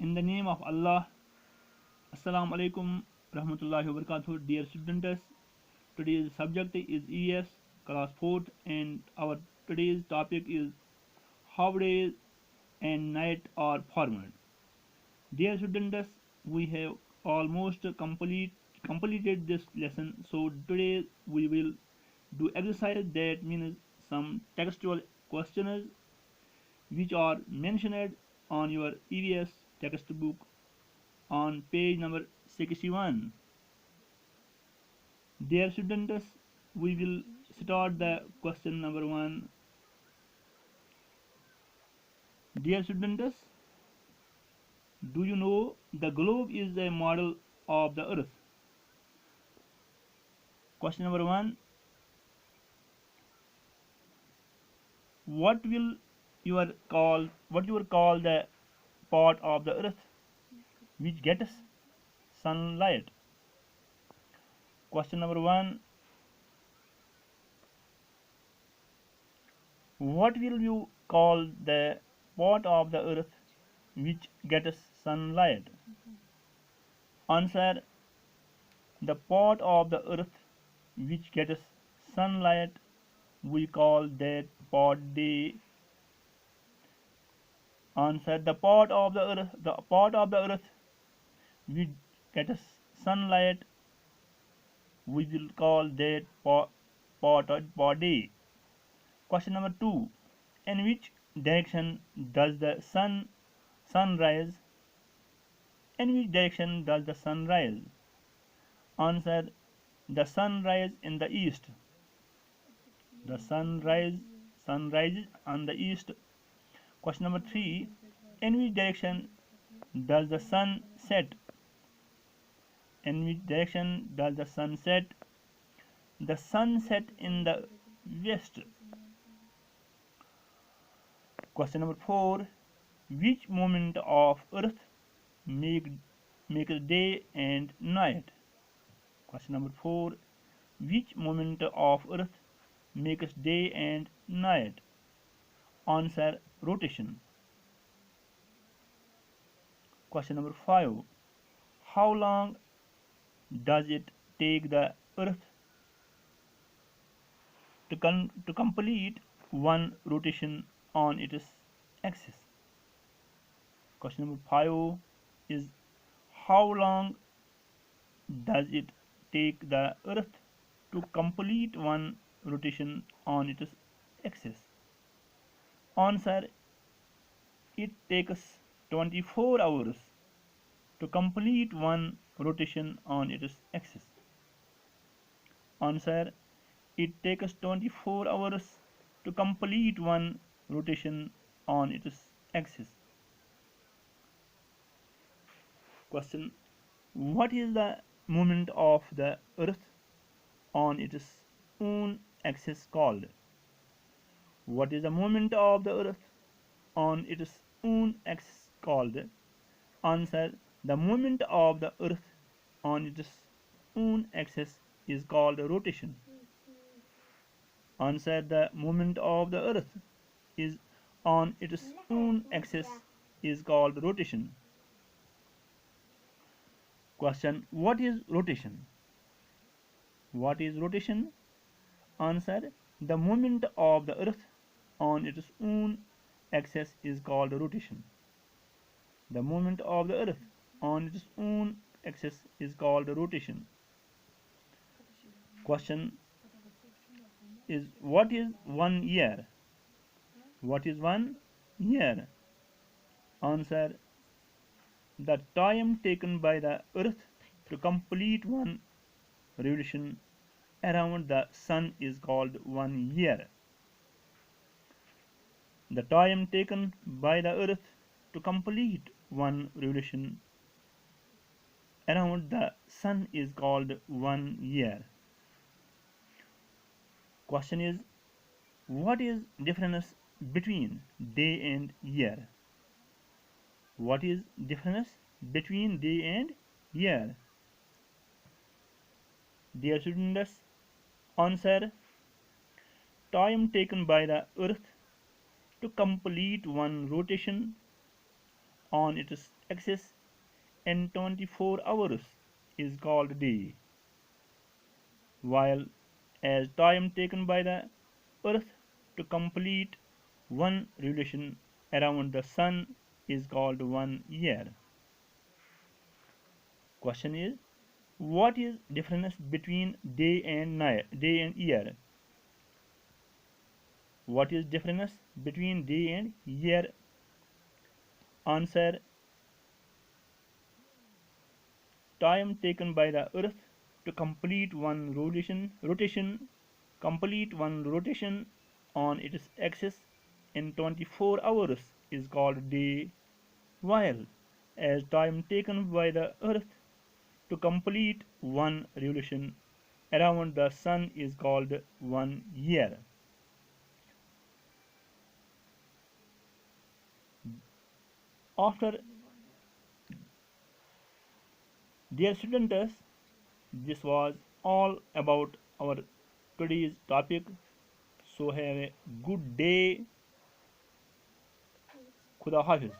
In the name of Allah, Assalamu alaikum rahmatullahi wa barakatuh. Dear students, today's subject is EVS class 4th and our today's topic is how days and night are formed. Dear students, we have almost completed this lesson, so today we will do exercise that means some textual questions which are mentioned on your EVS textbook on page number 61. Dear students, we will start the question number 1. Dear students, do you know the globe is a model of the earth? Question number 1. What you call the part of the earth which gets sunlight? Question number 1. What will you call the part of the earth which gets sunlight? Answer: the part of the earth which gets sunlight, we call that part day. Answer: the part of the earth which gets sunlight, we will call that part day. Question number 2. In which direction does the sun rise? In which direction does the sun rise? Answer: the sun rises in the east. The sun rises on the east. Question number 3. In which direction does the sun set? In which direction does the sun set? The sun set in the west. Question number 4. Which moment of earth makes day and night? Question number 4. Which moment of earth makes day and night? Answer: rotation. Question number 5. How long does it take the earth to complete one rotation on its axis? Question number 5 is: how long does it take the earth to complete one rotation on its axis? Answer: it takes 24 hours to complete one rotation on its axis. Answer: it takes 24 hours to complete one rotation on its axis. Question: what is the movement of the earth on its own axis called? What is the movement of the earth on its own axis called? Answer: the movement of the earth on its own axis is called rotation. Answer: the movement of the earth is on its own axis is called rotation. Question: what is rotation? What is rotation? Answer: the movement of the earth on its own axis is called rotation. The movement of the earth on its own axis is called rotation. Question is: what is 1 year? What is 1 year? Answer: the time taken by the earth to complete one revolution around the sun is called 1 year. The time taken by the earth to complete one revolution around the sun is called 1 year. Question is: what is difference between day and year? What is difference between day and year? Dear students, answer: time taken by the earth to complete one rotation on its axis in 24 hours is called day, while as time taken by the earth to complete one revolution around the sun is called 1 year. Question is, what is difference between day and night, day and year? What is difference between day and year? Answer: time taken by the earth to complete one rotation on its axis in 24 hours is called day, while as time taken by the earth to complete one revolution around the sun is called 1 year. After, dear students, this was all about our today's topic. So have a good day. Khuda Hafiz.